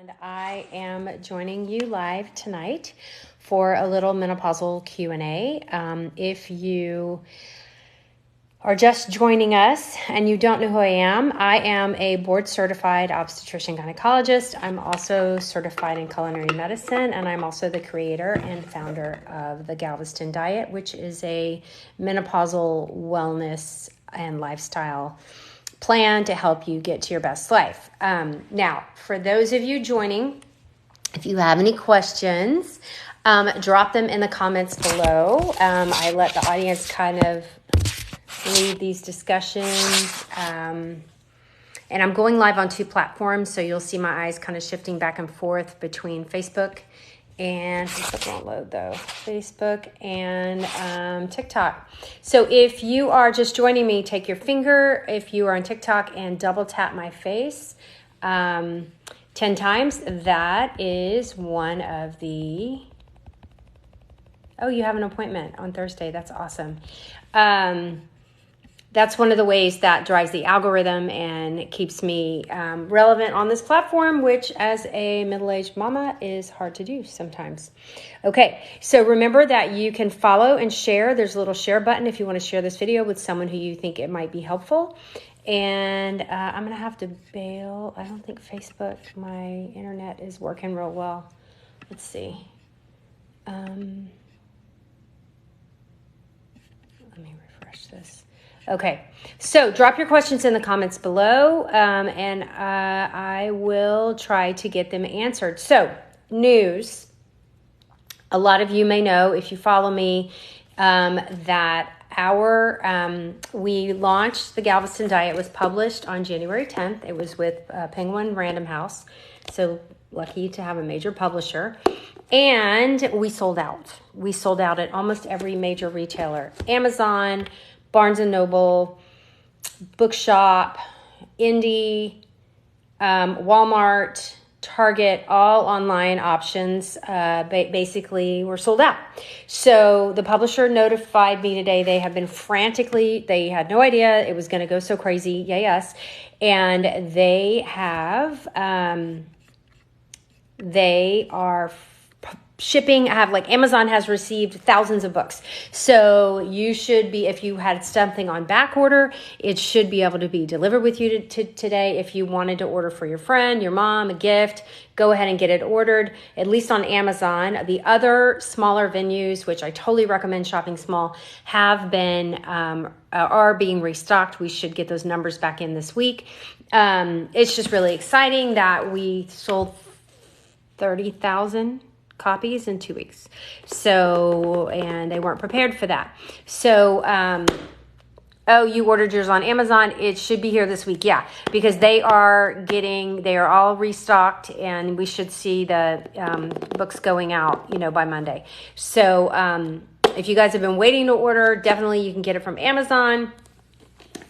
And I am joining you live tonight for a little menopausal Q&A. If you are just joining us and you don't know who I am a board-certified obstetrician gynecologist. I'm also certified in culinary medicine, and I'm also the creator and founder of the Galveston Diet, which is a menopausal wellness and lifestyle plan to help you get to your best life. Now, for those of you joining, if you have any questions, drop them in the comments below. I let the audience kind of lead these discussions. And I'm going live on 2 platforms, so you'll see my eyes kind of shifting back and forth between Facebook and Facebook won't load though. Facebook and TikTok. So if you are just joining me, take your finger, if you are on TikTok, and double tap my face 10 times. That is one of the... Oh, you have an appointment on Thursday. That's awesome. That's one of the ways that drives the algorithm and keeps me relevant on this platform, which as a middle-aged mama is hard to do sometimes. Okay, so remember that you can follow and share. There's a little share button if you want to share this video with someone who you think it might be helpful. And I'm going to have to bail. I don't think Facebook, my internet is working real well. Let's see. Let me refresh this. Okay, so drop your questions in the comments below, and I will try to get them answered. So, news. A lot of you may know, if you follow me, that we launched the Galveston Diet. It was published on January 10th. It was with Penguin Random House, so lucky to have a major publisher. And we sold out. We sold out at almost every major retailer. Amazon, Barnes & Noble, Bookshop, Indie, Walmart, Target, all online options basically were sold out. So the publisher notified me today. They have been they had no idea it was going to go so crazy. Yay, us. And they have, they are shipping. Amazon has received thousands of books. So you should be, if you had something on back order, it should be able to be delivered with you today. If you wanted to order for your friend, your mom, a gift, go ahead and get it ordered, at least on Amazon. The other smaller venues, which I totally recommend shopping small, have been, are being restocked. We should get those numbers back in this week. It's just really exciting that we sold 30,000 copies in 2 weeks. So, and they weren't prepared for that. So, oh, you ordered yours on Amazon. It should be here this week. Yeah, because they are all restocked, and we should see the books going out, by Monday. So, if you guys have been waiting to order, definitely you can get it from Amazon.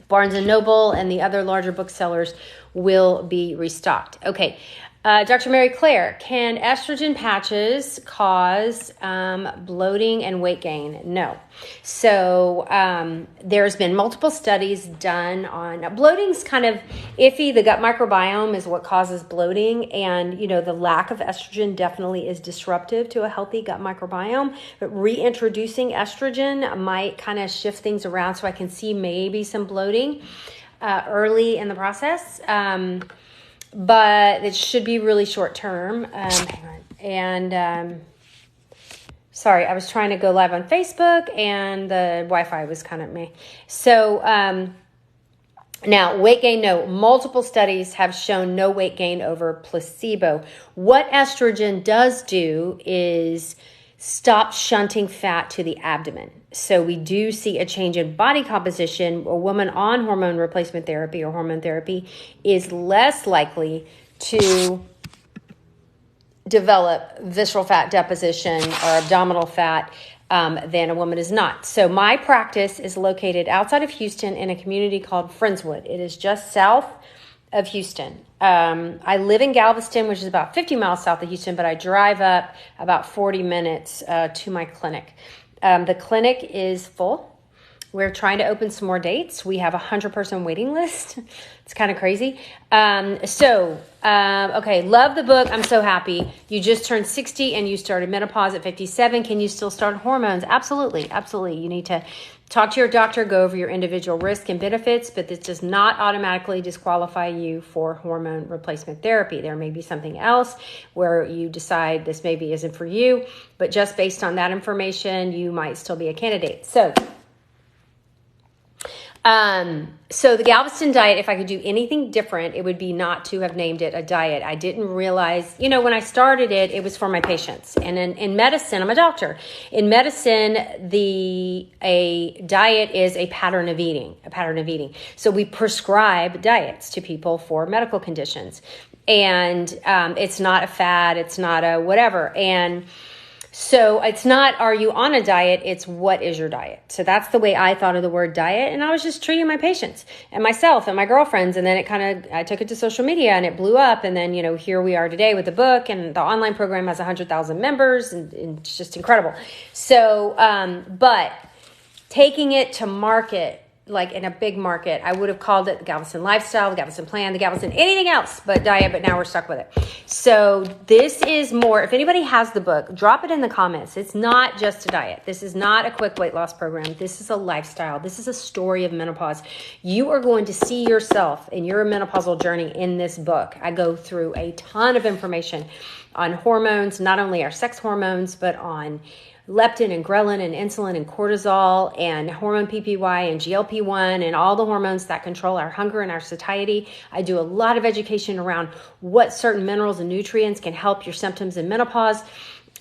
Barnes & Noble and the other larger booksellers will be restocked. Okay. Dr. Mary Claire, can estrogen patches cause bloating and weight gain? No. So there's been multiple studies done on bloating's kind of iffy. The gut microbiome is what causes bloating, and the lack of estrogen definitely is disruptive to a healthy gut microbiome. But reintroducing estrogen might kind of shift things around, so I can see maybe some bloating early in the process. But it should be really short term. Hang on. And sorry, I was trying to go live on Facebook and the Wi-Fi was kind of meh. So now weight gain, no. Multiple studies have shown no weight gain over placebo. What estrogen does do is stop shunting fat to the abdomen. So we do see a change in body composition. A woman on hormone replacement therapy or hormone therapy is less likely to develop visceral fat deposition or abdominal fat than a woman is not. So my practice is located outside of Houston in a community called Friendswood. It is just south of Houston. I live in Galveston, which is about 50 miles south of Houston, but I drive up about 40 minutes to my clinic. The clinic is full. We're trying to open some more dates. We have a 100-person waiting list. It's kind of crazy. Okay, love the book. I'm so happy. You just turned 60 and you started menopause at 57. Can you still start hormones? Absolutely, absolutely. You need to talk to your doctor, go over your individual risk and benefits, but this does not automatically disqualify you for hormone replacement therapy. There may be something else where you decide this maybe isn't for you, but just based on that information, you might still be a candidate. So the Galveston diet, if I could do anything different, it would be not to have named it a diet. I didn't realize, when I started it, it was for my patients. And in medicine, I'm a doctor. In medicine, a diet is a pattern of eating. So we prescribe diets to people for medical conditions. And it's not a fad, it's not a whatever. And so it's not, are you on a diet? It's what is your diet? So that's the way I thought of the word diet. And I was just treating my patients and myself and my girlfriends. And then I took it to social media and it blew up. And then, here we are today with the book, and the online program has 100,000 members, and it's just incredible. So, but taking it to market, like in a big market, I would have called it the Galveston lifestyle, the Galveston plan, the Galveston anything else but diet, but now we're stuck with it. So this is more, if anybody has the book, drop it in the comments. It's not just a diet. This is not a quick weight loss program. This is a lifestyle. This is a story of menopause. You are going to see yourself in your menopausal journey in this book. I go through a ton of information on hormones, not only our sex hormones, but on leptin and ghrelin and insulin and cortisol and hormone PPY and GLP-1 and all the hormones that control our hunger and our satiety. I do a lot of education around what certain minerals and nutrients can help your symptoms in menopause.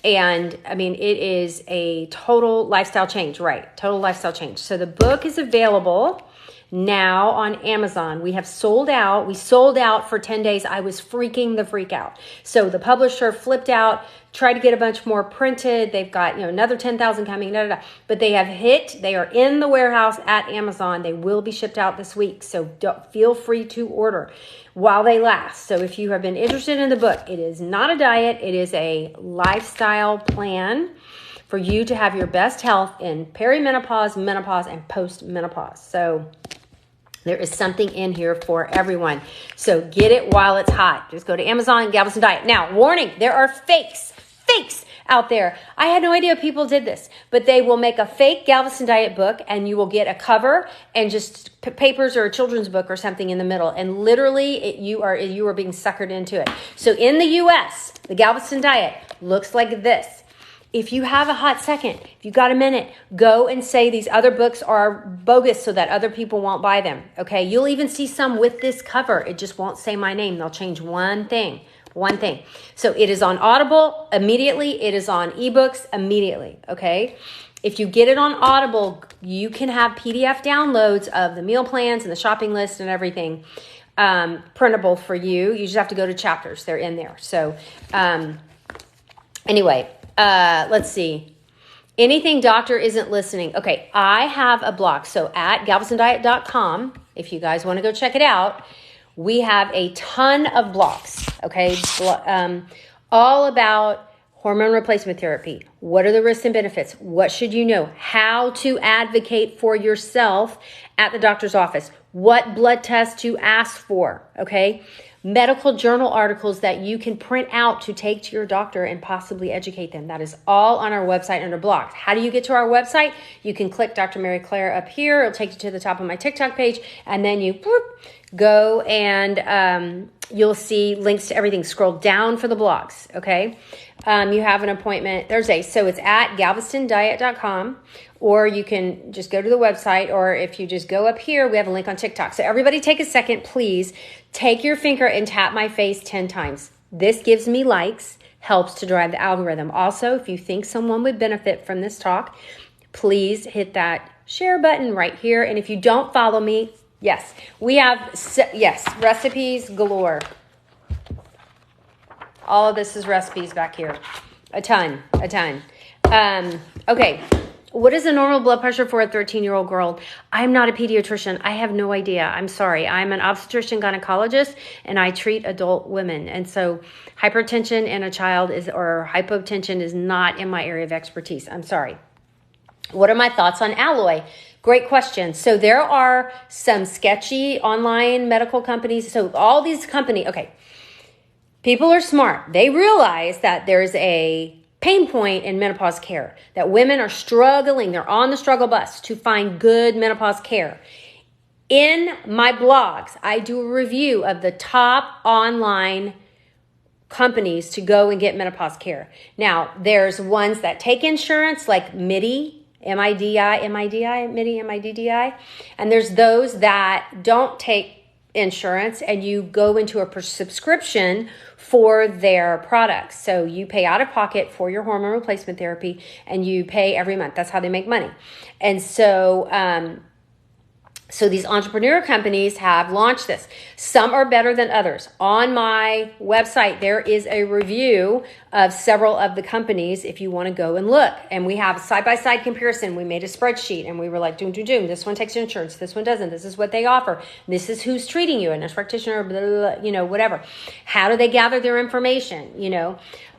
And it is a total lifestyle change, right? Total lifestyle change. So the book is available now on Amazon. We have sold out. We sold out for 10 days. I was freaking the freak out. So the publisher flipped out, tried to get a bunch more printed. They've got, another 10,000 coming, but they are in the warehouse at Amazon. They will be shipped out this week. So feel free to order while they last. So if you have been interested in the book, it is not a diet. It is a lifestyle plan for you to have your best health in perimenopause, menopause, and postmenopause. So there is something in here for everyone. So get it while it's hot. Just go to Amazon, Galveston Diet. Now, warning, there are fakes out there. I had no idea people did this, but they will make a fake Galveston Diet book, and you will get a cover and just papers or a children's book or something in the middle. And literally you are being suckered into it. So in the US, the Galveston Diet looks like this. If you have a hot second, if you got a minute, go and say these other books are bogus so that other people won't buy them. Okay, you'll even see some with this cover. It just won't say my name. They'll change one thing. So it is on Audible immediately. It is on ebooks immediately. Okay. If you get it on Audible, you can have PDF downloads of the meal plans and the shopping list and everything printable for you. You just have to go to chapters. They're in there. So anyway. Let's see. Anything doctor isn't listening. Okay, I have a blog. So at galvestondiet.com, if you guys want to go check it out, we have a ton of blogs, okay, all about hormone replacement therapy. What are the risks and benefits? What should you know? How to advocate for yourself at the doctor's office. What blood tests to ask for, okay? Medical journal articles that you can print out to take to your doctor and possibly educate them. That is all on our website under blogs. How do you get to our website? You can click Dr. Mary Claire up here. It'll take you to the top of my TikTok page, and then you go and you'll see links to everything. Scroll down for the blogs, okay? You have an appointment Thursday. So it's at galvestondiet.com, or you can just go to the website, or if you just go up here, we have a link on TikTok. So everybody take a second, please. Take your finger and tap my face 10 times. This gives me likes, helps to drive the algorithm. Also, if you think someone would benefit from this talk, please hit that share button right here. And if you don't follow me, yes, we have, recipes galore. All of this is recipes back here. A ton. Okay. What is the normal blood pressure for a 13-year-old girl? I'm not a pediatrician. I have no idea. I'm sorry. I'm an obstetrician gynecologist, and I treat adult women. And so hypertension in a child or hypotension is not in my area of expertise. I'm sorry. What are my thoughts on alloy? Great question. So there are some sketchy online medical companies. So all these companies, okay, people are smart. They realize that there's a pain point in menopause care, that women are struggling. They're on the struggle bus to find good menopause care. In my blogs, I do a review of the top online companies to go and get menopause care. Now, there's ones that take insurance like MIDI, MIDI, and there's those that don't take insurance and you go into a subscription for their products. So you pay out of pocket for your hormone replacement therapy and you pay every month. That's how they make money. And so these entrepreneur companies have launched this. Some are better than others. On my website, there is a review of several of the companies if you want to go and look. And we have a side-by-side comparison. We made a spreadsheet and we were like, doom. This one takes insurance. This one doesn't. This is what they offer. This is who's treating you, a nurse practitioner, blah, blah, blah, whatever. How do they gather their information?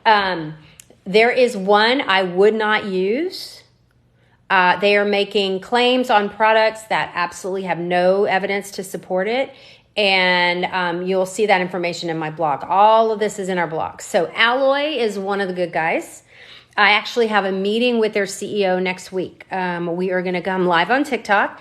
There is one I would not use. They are making claims on products that absolutely have no evidence to support it. And you'll see that information in my blog. All of this is in our blog. So Alloy is one of the good guys. I actually have a meeting with their CEO next week. We are going to come live on TikTok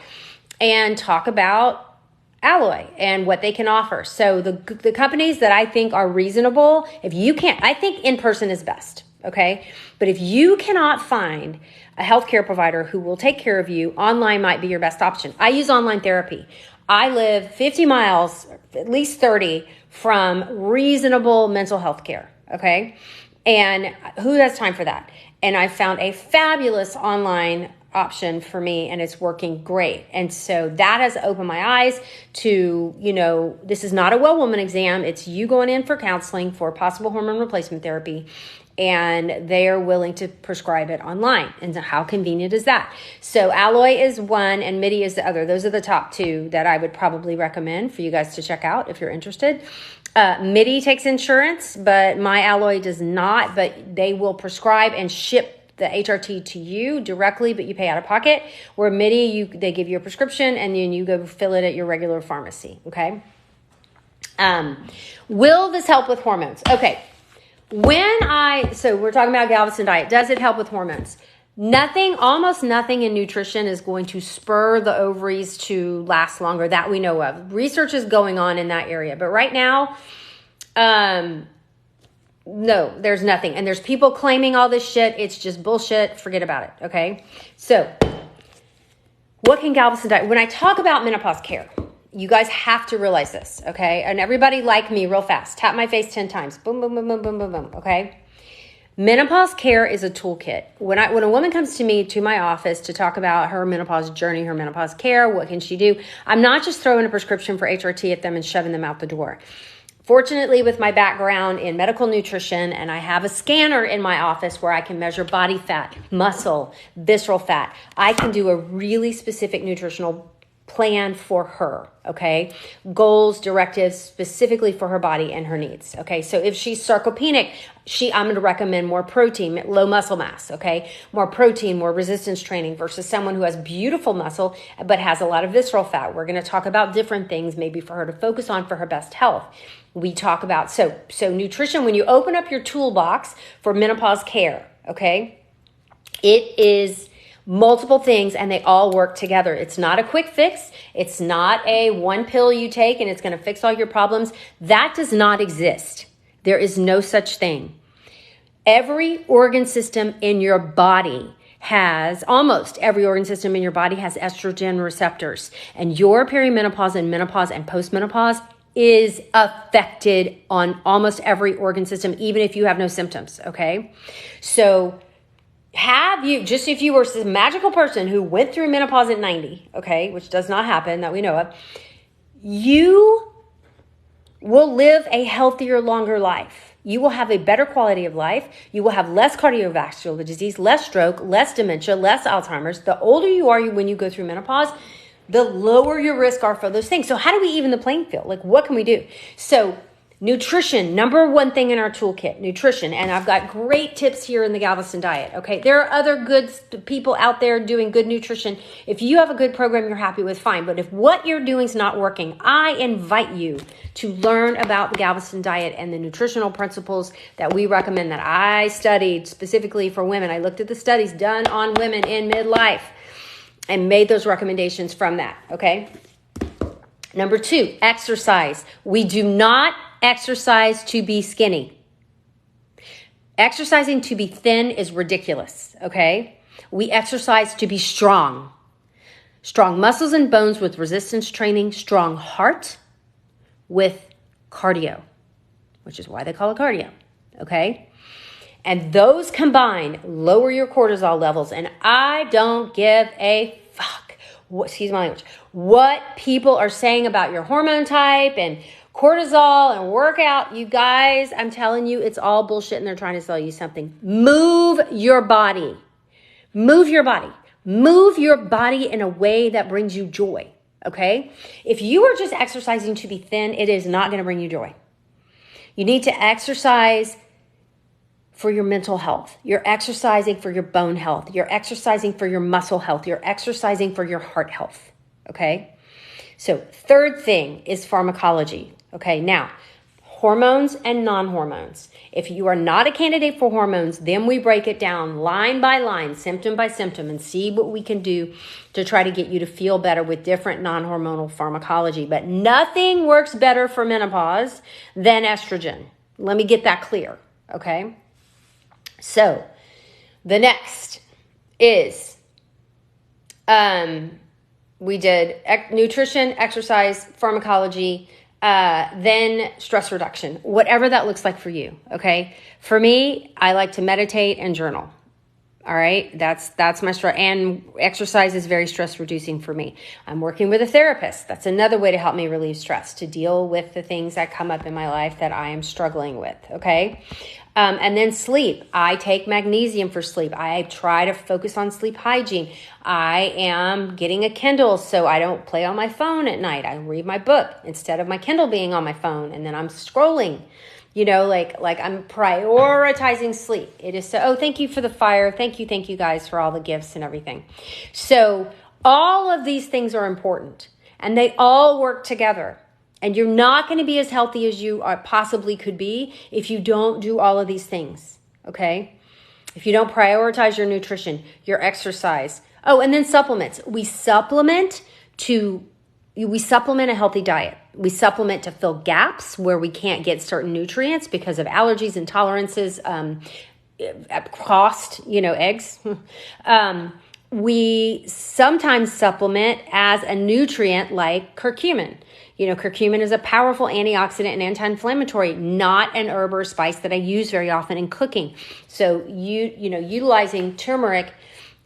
and talk about Alloy and what they can offer. So the companies that I think are reasonable, if you can't, I think in person is best. Okay. But if you cannot find a healthcare provider who will take care of you, online might be your best option. I use online therapy. I live 50 miles, at least 30, from reasonable mental health care. Okay. And who has time for that? And I found a fabulous online option for me and it's working great. And so that has opened my eyes to, this is not a well woman exam. It's you going in for counseling for possible hormone replacement therapy. And they are willing to prescribe it online. And how convenient is that? So Alloy is one and MIDI is the other. Those are the top two that I would probably recommend for you guys to check out if you're interested. MIDI takes insurance, but my Alloy does not, but they will prescribe and ship the HRT to you directly, but you pay out of pocket. Where MIDI, they give you a prescription and then you go fill it at your regular pharmacy, okay? Will this help with hormones? Okay. So we're talking about Galveston diet. Does it help with hormones? Almost nothing in nutrition is going to spur the ovaries to last longer that we know of. Research is going on in that area. But right now, no, there's nothing. And there's people claiming all this shit. It's just bullshit. Forget about it. Okay. So what can Galveston diet? When I talk about menopause care, you guys have to realize this, okay? And everybody like me real fast. Tap my face 10 times. Boom, boom, boom, boom, boom, boom, boom, okay? Menopause care is a toolkit. When a woman comes to me, to my office, to talk about her menopause journey, her menopause care, what can she do? I'm not just throwing a prescription for HRT at them and shoving them out the door. Fortunately, with my background in medical nutrition, and I have a scanner in my office where I can measure body fat, muscle, visceral fat, I can do a really specific nutritional plan for her, okay? Goals, directives specifically for her body and her needs, okay? So if she's sarcopenic, I'm going to recommend more protein, low muscle mass, okay? More protein, more resistance training versus someone who has beautiful muscle but has a lot of visceral fat. We're going to talk about different things maybe for her to focus on for her best health. We talk about, so nutrition, when you open up your toolbox for menopause care, okay? It is multiple things and they all work together. It's not a quick fix. It's not a one pill you take and it's going to fix all your problems. That does not exist. There is no such thing. Every organ system in your body almost every organ system in your body has estrogen receptors. And your perimenopause and menopause and postmenopause is affected on almost every organ system, even if you have no symptoms, okay? So if you were a magical person who went through menopause at 90, okay, which does not happen that we know of, you will live a healthier, longer life. You will have a better quality of life. You will have less cardiovascular disease, less stroke, less dementia, less Alzheimer's. The older you are when you go through menopause, the lower your risk are for those things. So how do we even the playing field? Like, what can we do? So Nutrition, number one thing in our toolkit, nutrition. And I've got great tips here in the Galveston diet. Okay. There are other good people out there doing good nutrition. If you have a good program you're happy with, fine. But if what you're doing is not working, I invite you to learn about the Galveston diet and the nutritional principles that we recommend, that I studied specifically for women. I looked at the studies done on women in midlife and made those recommendations from that. Okay. Number 2, exercise. We do not exercise to be skinny. Exercising to be thin is ridiculous, okay? We exercise to be strong. Strong muscles and bones with resistance training, strong heart with cardio, which is why they call it cardio, okay? And those combined lower your cortisol levels, and I don't give a fuck, excuse my language, what people are saying about your hormone type and cortisol and workout. You guys, I'm telling you, it's all bullshit and they're trying to sell you something. Move your body. Move your body. Move your body in a way that brings you joy, okay? If you are just exercising to be thin, it is not going to bring you joy. You need to exercise for your mental health. You're exercising for your bone health. You're exercising for your muscle health. You're exercising for your heart health, okay? So third thing is pharmacology, okay? Now, hormones and non-hormones. If you are not a candidate for hormones, then we break it down line by line, symptom by symptom, and see what we can do to try to get you to feel better with different non-hormonal pharmacology. But nothing works better for menopause than estrogen. Let me get that clear, okay? So the next is, we did nutrition, exercise, pharmacology, then stress reduction, whatever that looks like for you. Okay. For me, I like to meditate and journal. All right. That's my stress, and exercise is very stress reducing for me. I'm working with a therapist. That's another way to help me relieve stress, to deal with the things that come up in my life that I am struggling with. Okay. And then sleep. I take magnesium for sleep. I try to focus on sleep hygiene. I am getting a Kindle so I don't play on my phone at night. I read my book instead of my Kindle being on my phone, and then I'm scrolling. You know, like I'm prioritizing sleep. It is so, oh, thank you for the fire. Thank you guys for all the gifts and everything. So all of these things are important, and they all work together. And you're not going to be as healthy as you possibly could be if you don't do all of these things, okay? If you don't prioritize your nutrition, your exercise. Oh, and then supplements. We supplement a healthy diet. We supplement to fill gaps where we can't get certain nutrients because of allergies, intolerances, cost, eggs. We sometimes supplement as a nutrient like curcumin. Curcumin is a powerful antioxidant and anti-inflammatory, not an herb or spice that I use very often in cooking. So utilizing turmeric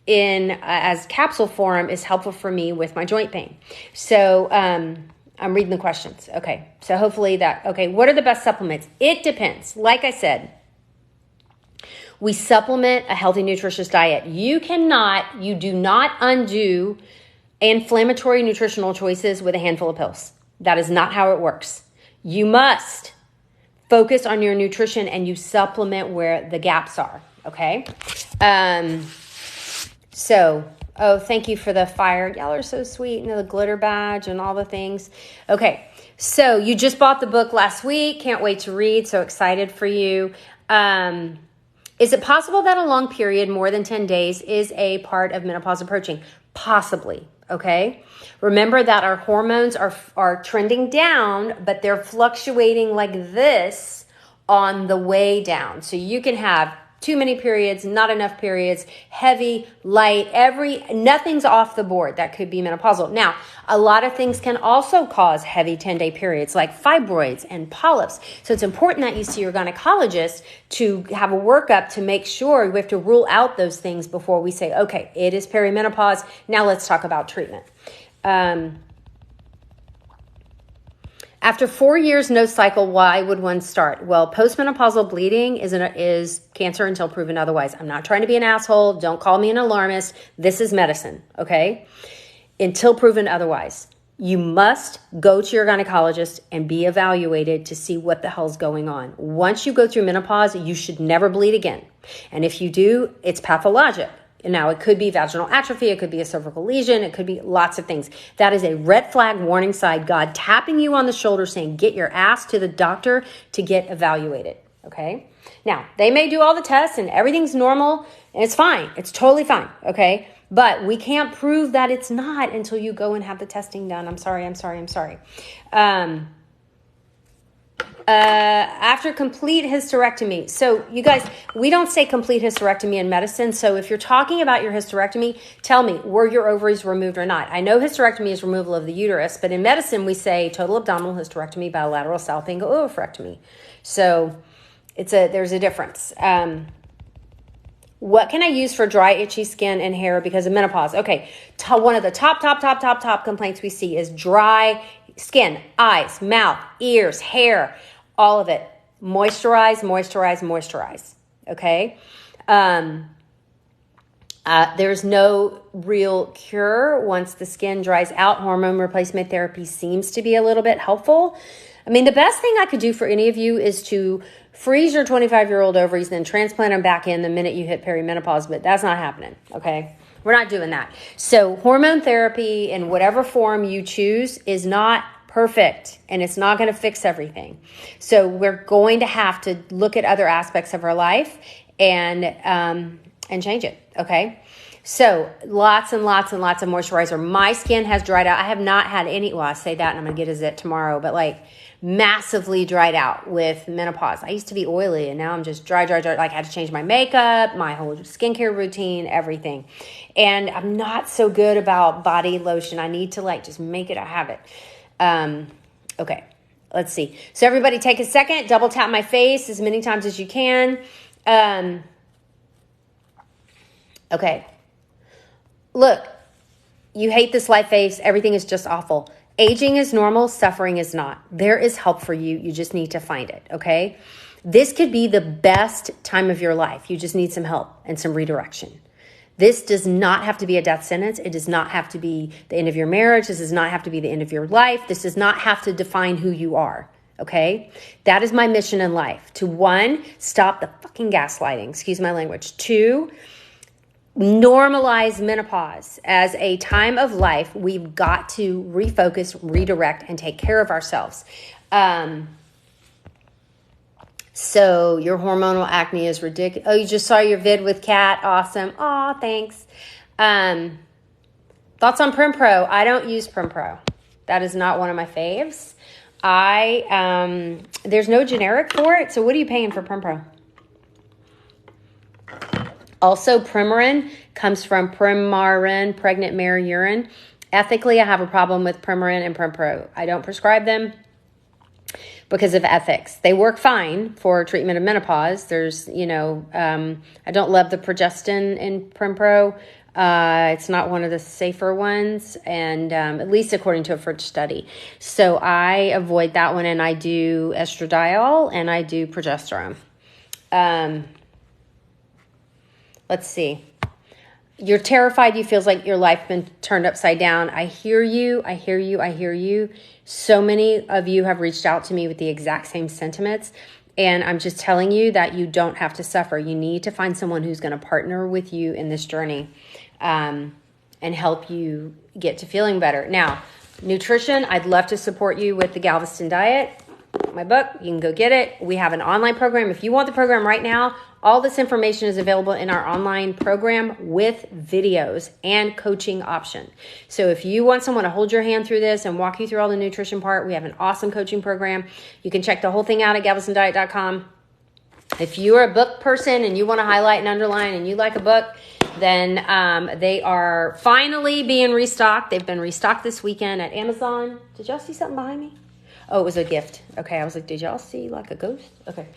as capsule form is helpful for me with my joint pain. So I'm reading the questions. Okay. So hopefully what are the best supplements? It depends. Like I said, we supplement a healthy, nutritious diet. You do not undo inflammatory nutritional choices with a handful of pills. That is not how it works. You must focus on your nutrition and you supplement where the gaps are. Okay. Thank you for the fire. Y'all are so sweet. The glitter badge and all the things. Okay. So you just bought the book last week. Can't wait to read. So excited for you. Is it possible that a long period, more than 10 days, is a part of menopause approaching? Possibly. Okay. Remember that our hormones are trending down, but they're fluctuating like this on the way down. So you can have too many periods, not enough periods, heavy, light, nothing's off the board. That could be menopausal. Now, a lot of things can also cause heavy 10-day periods like fibroids and polyps. So it's important that you see your gynecologist to have a workup to make sure. We have to rule out those things before we say, okay, it is perimenopause. Now let's talk about treatment. After 4 years, no cycle, why would one start? Well, postmenopausal bleeding is cancer until proven otherwise. I'm not trying to be an asshole. Don't call me an alarmist. This is medicine, okay? Until proven otherwise. You must go to your gynecologist and be evaluated to see what the hell's going on. Once you go through menopause, you should never bleed again. And if you do, it's pathologic. Now, it could be vaginal atrophy, it could be a cervical lesion, it could be lots of things. That is a red flag warning sign, God tapping you on the shoulder saying, get your ass to the doctor to get evaluated, okay? Now, they may do all the tests and everything's normal, and it's fine. It's totally fine, okay? But we can't prove that it's not until you go and have the testing done. I'm sorry. After complete hysterectomy. So you guys, we don't say complete hysterectomy in medicine. So if you're talking about your hysterectomy, tell me, were your ovaries removed or not? I know hysterectomy is removal of the uterus, but in medicine we say total abdominal hysterectomy, bilateral salpingo oophorectomy. So there's a difference. What can I use for dry, itchy skin and hair because of menopause? Okay, one of the top complaints we see is dry skin, eyes, mouth, ears, hair, all of it. Moisturize. Okay? There's no real cure once the skin dries out. Hormone replacement therapy seems to be a little bit helpful. I mean, the best thing I could do for any of you is to freeze your 25-year-old ovaries, then transplant them back in the minute you hit perimenopause, but that's not happening, okay? We're not doing that. So hormone therapy in whatever form you choose is not perfect, and it's not going to fix everything. So we're going to have to look at other aspects of our life and change it, okay? So lots and lots of moisturizer. My skin has dried out. I have not had any, well, I say that and I'm going to get a zit tomorrow, but like massively dried out with menopause. I used to be oily and now I'm just dry. Like I had to change my makeup, my whole skincare routine, everything. And I'm not so good about body lotion. I need to like just make it a habit. Okay, let's see. So everybody take a second, double tap my face as many times as you can. Okay. Look, you hate this life phase. Everything is just awful. Aging is normal. Suffering is not. There is help for you. You just need to find it, okay? This could be the best time of your life. You just need some help and some redirection. This does not have to be a death sentence. It does not have to be the end of your marriage. This does not have to be the end of your life. This does not have to define who you are, okay? That is my mission in life. To 1, stop the fucking gaslighting. Excuse my language. 2, normalize menopause as a time of life. We've got to refocus, redirect, and take care of ourselves. So your hormonal acne is ridiculous. Oh, you just saw your vid with Kat. Awesome. Aw, thanks. Thoughts on PrimPro? I don't use PrimPro. That is not one of my faves. There's no generic for it. So what are you paying for PrimPro? Also, Premarin comes from Premarin, pregnant mare urine. Ethically, I have a problem with Premarin and PrimPro. I don't prescribe them because of ethics. They work fine for treatment of menopause. There's, I don't love the progestin in PrimPro. It's not one of the safer ones, and at least according to a French study. So I avoid that one, and I do estradiol, and I do progesterone. Let's see. You're terrified. You feels like your life been turned upside down. I hear you. So many of you have reached out to me with the exact same sentiments. And I'm just telling you that you don't have to suffer. You need to find someone who's going to partner with you in this journey and help you get to feeling better. Now, nutrition, I'd love to support you with the Galveston diet. My book, you can go get it. We have an online program. If you want the program right now, all this information is available in our online program with videos and coaching option. So if you want someone to hold your hand through this and walk you through all the nutrition part, we have an awesome coaching program. You can check the whole thing out at galvestondiet.com. If you're a book person and you want to highlight and underline and you like a book, then they are finally being restocked. They've been restocked this weekend at Amazon. Did y'all see something behind me? Oh, it was a gift. Okay, I was like, did y'all see like a ghost? Okay.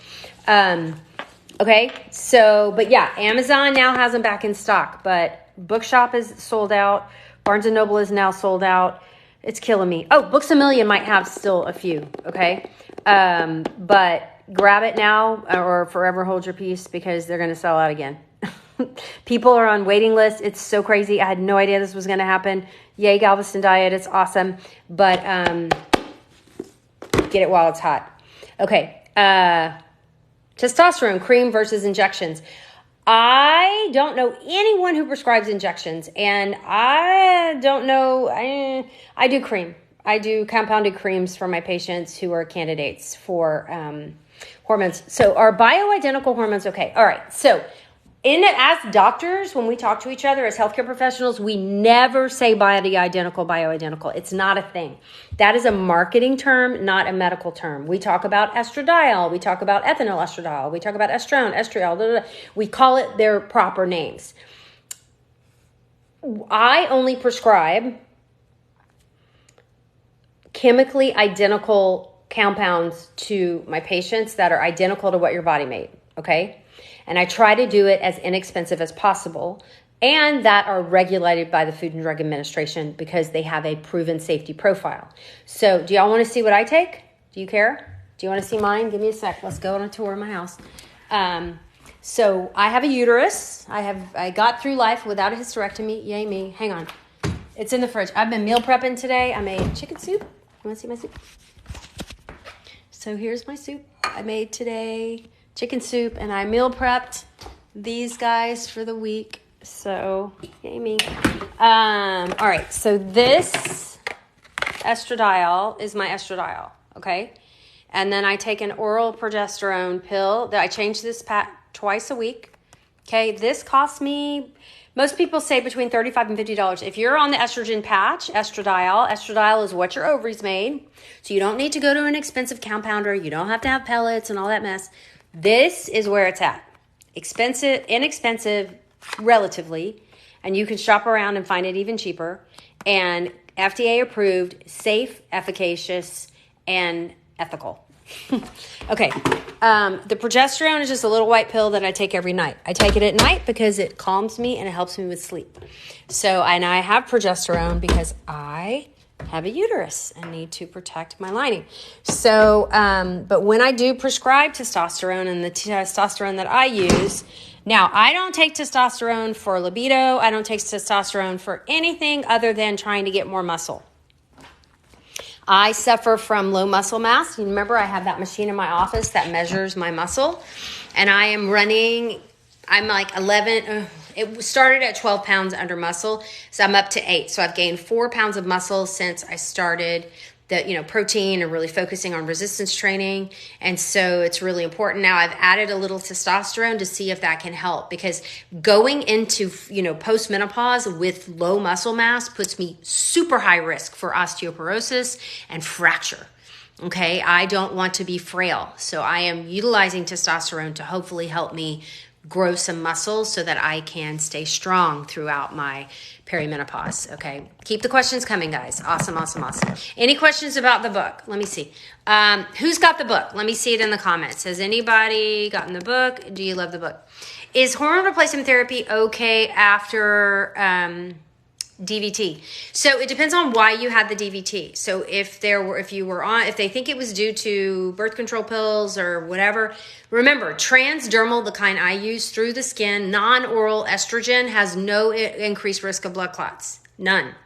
Okay, so, but yeah, Amazon now has them back in stock, but Bookshop is sold out. Barnes & Noble is now sold out. It's killing me. Oh, Books A Million might have still a few, okay? But grab it now or forever hold your peace because they're going to sell out again. People are on waiting lists. It's so crazy. I had no idea this was going to happen. Yay, Galveston diet. It's awesome. But get it while it's hot. Okay. Testosterone cream versus injections. I don't know anyone who prescribes injections, and I don't know. I do cream. I do compounded creams for my patients who are candidates for hormones. So are bioidentical hormones okay? All right. So as doctors, when we talk to each other as healthcare professionals, we never say bioidentical. It's not a thing. That is a marketing term, not a medical term. We talk about estradiol. We talk about ethinyl estradiol. We talk about estrone, estriol. Blah, blah, blah. We call it their proper names. I only prescribe chemically identical compounds to my patients that are identical to what your body made, okay? And I try to do it as inexpensive as possible and that are regulated by the Food and Drug Administration because they have a proven safety profile. So do y'all want to see what I take? Do you care? Do you want to see mine? Give me a sec. Let's go on a tour of my house. So I have a uterus. I got through life without a hysterectomy. Yay me. Hang on. It's in the fridge. I've been meal prepping today. I made chicken soup. You want to see my soup? So here's my soup I made today. Chicken soup, and I meal prepped these guys for the week. So, yay me. All right, so this estradiol is my estradiol, okay? And then I take an oral progesterone pill. That I change this twice a week, okay? This costs me, most people say between $35 and $50. If you're on the estrogen patch, estradiol is what your ovaries made. So you don't need to go to an expensive compounder. You don't have to have pellets and all that mess. This is where it's at. Inexpensive, relatively, and you can shop around and find it even cheaper. And FDA approved, safe, efficacious, and ethical. Okay, the progesterone is just a little white pill that I take every night. I take it at night because it calms me and it helps me with sleep. So, and I have progesterone because I have a uterus and need to protect my lining. So, but when I do prescribe testosterone, and the testosterone that I use, now I don't take testosterone for libido. I don't take testosterone for anything other than trying to get more muscle. I suffer from low muscle mass. You remember I have that machine in my office that measures my muscle, and I'm like 11, it started at 12 pounds under muscle, so I'm up to 8. So I've gained 4 pounds of muscle since I started the, protein and really focusing on resistance training. And so it's really important. Now I've added a little testosterone to see if that can help, because going into, post-menopause with low muscle mass puts me super high risk for osteoporosis and fracture. Okay, I don't want to be frail. So I am utilizing testosterone to hopefully help me grow some muscle so that I can stay strong throughout my perimenopause. Okay. Keep the questions coming, guys. Awesome. Any questions about the book? Let me see. Who's got the book? Let me see it in the comments. Has anybody gotten the book? Do you love the book? Is hormone replacement therapy okay after DVT? So it depends on why you had the DVT. So if they think it was due to birth control pills or whatever, remember, transdermal, the kind I use through the skin, non-oral estrogen has no increased risk of blood clots. None.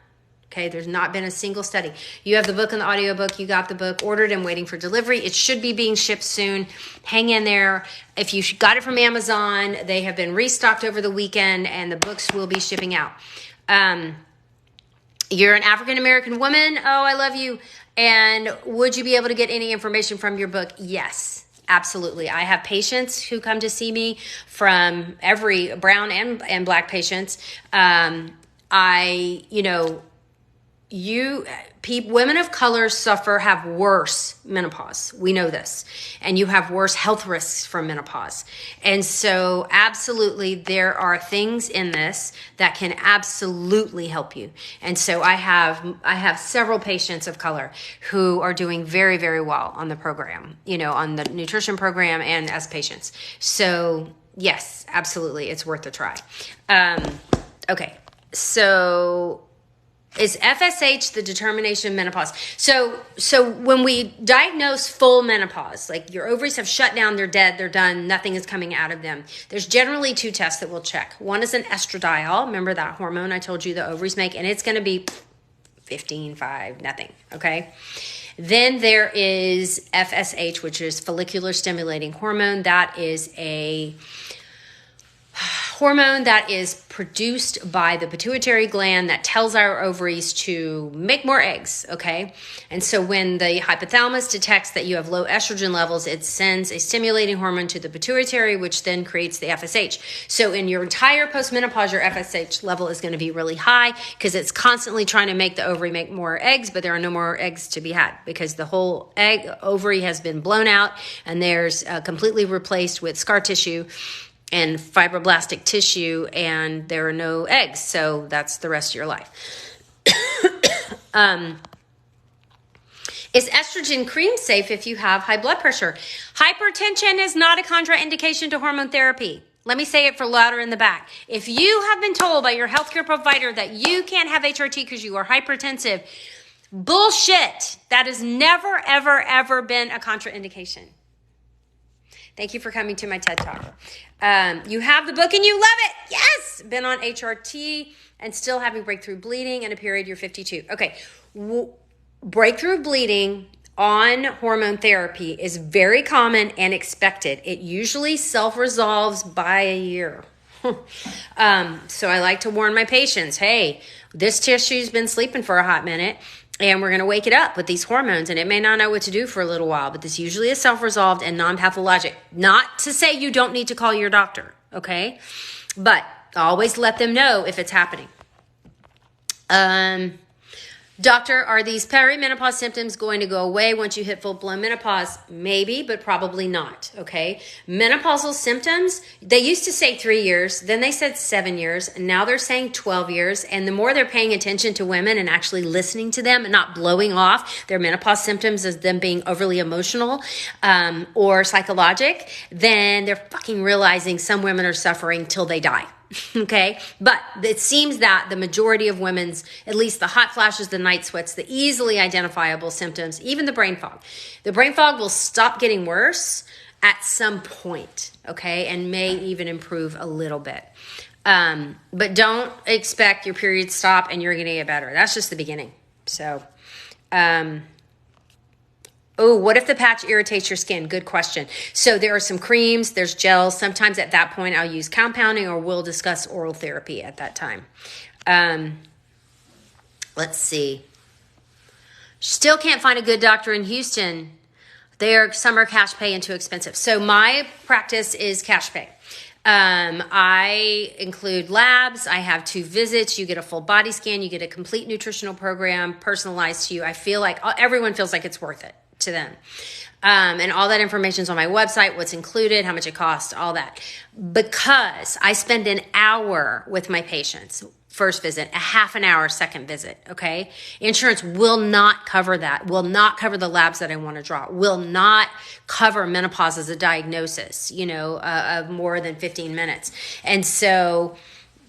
Okay, there's not been a single study. You have the book and the audiobook. You got the book ordered and waiting for delivery. It should be being shipped soon. Hang in there. If you got it from Amazon, they have been restocked over the weekend, and the books will be shipping out. You're an African-American woman. Oh, I love you. And would you be able to get any information from your book? Yes, absolutely. I have patients who come to see me from every brown and black patients. Women of color have worse menopause. We know this. And you have worse health risks from menopause. And so absolutely there are things in this that can absolutely help you. And so I have several patients of color who are doing very, very well on the program, on the nutrition program and as patients. So yes, absolutely. It's worth a try. Okay. So Is FSH the determination of menopause? So when we diagnose full menopause, like your ovaries have shut down, they're dead, they're done, nothing is coming out of them. There's generally 2 tests that we'll check. One is an estradiol. Remember that hormone I told you the ovaries make? And it's going to be 15, 5, nothing. Okay. Then there is FSH, which is follicular stimulating hormone. That is a hormone that is produced by the pituitary gland that tells our ovaries to make more eggs, okay? And so when the hypothalamus detects that you have low estrogen levels, it sends a stimulating hormone to the pituitary, which then creates the FSH. So in your entire postmenopause, your FSH level is going to be really high because it's constantly trying to make the ovary make more eggs, but there are no more eggs to be had because the whole ovary has been blown out and there's completely replaced with scar tissue and fibroblastic tissue, and there are no eggs. So that's the rest of your life. Is estrogen cream safe if you have high blood pressure? Hypertension is not a contraindication to hormone therapy. Let me say it for louder in the back. If you have been told by your healthcare provider that you can't have HRT because you are hypertensive, bullshit. That has never, ever, ever been a contraindication. Thank you for coming to my TED Talk. You have the book and you love it. Yes. Been on HRT and still having breakthrough bleeding in a period you're 52. Okay. Breakthrough bleeding on hormone therapy is very common and expected. It usually self-resolves by a year. So I like to warn my patients, hey, this tissue's been sleeping for a hot minute. And we're going to wake it up with these hormones, and it may not know what to do for a little while, but this usually is self-resolved and non-pathologic. Not to say you don't need to call your doctor, okay? But always let them know if it's happening. Doctor, are these perimenopause symptoms going to go away once you hit full-blown menopause? Maybe, but probably not, okay? Menopausal symptoms, they used to say 3 years, then they said 7 years, and now they're saying 12 years. And the more they're paying attention to women and actually listening to them and not blowing off their menopause symptoms as them being overly emotional or psychologic, then they're fucking realizing some women are suffering till they die. Okay. But it seems that the majority of women's, at least the hot flashes, the night sweats, the easily identifiable symptoms, even the brain fog will stop getting worse at some point. Okay. And may even improve a little bit. But don't expect your period to stop and you're going to get better. That's just the beginning. So, oh, what if the patch irritates your skin? Good question. So there are some creams, there's gels. Sometimes at that point I'll use compounding or we'll discuss oral therapy at that time. Let's see. Still can't find a good doctor in Houston. Some are cash pay and too expensive. So my practice is cash pay. I include labs. I have 2 visits. You get a full body scan. You get a complete nutritional program personalized to you. I feel like everyone feels like it's worth it to them. And all that information is on my website, what's included, how much it costs, all that. Because I spend an hour with my patients, first visit, a half an hour, second visit, okay? Insurance will not cover that, will not cover the labs that I want to draw, will not cover menopause as a diagnosis, of more than 15 minutes. And so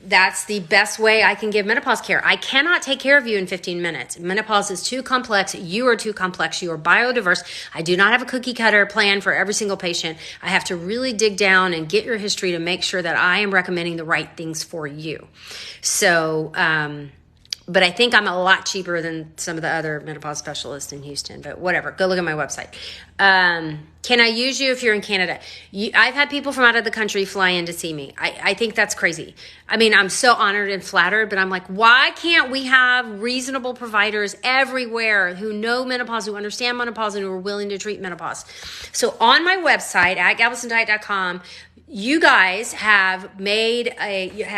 that's the best way I can give menopause care. I cannot take care of you in 15 minutes. Menopause is too complex. You are too complex. You are biodiverse. I do not have a cookie cutter plan for every single patient. I have to really dig down and get your history to make sure that I am recommending the right things for you. So, but I think I'm a lot cheaper than some of the other menopause specialists in Houston, but whatever. Go look at my website. Can I use you if you're in Canada? I've had people from out of the country fly in to see me. I think that's crazy. I mean, I'm so honored and flattered, but I'm like, why can't we have reasonable providers everywhere who know menopause, who understand menopause, and who are willing to treat menopause? So on my website at galvestondiet.com, you guys have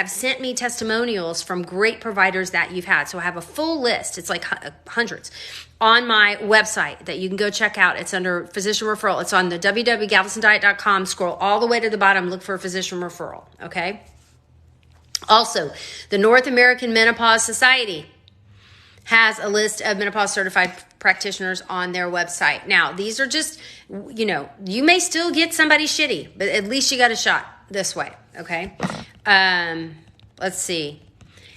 sent me testimonials from great providers that you've had. So I have a full list. It's like hundreds on my website that you can go check out. It's under physician referral. It's on the www.galvestondiet.com. Scroll all the way to the bottom. Look for a physician referral. Okay. Also, the North American Menopause Society has a list of menopause certified practitioners on their website. Now, these are just, you may still get somebody shitty, but at least you got a shot this way, okay? Let's see.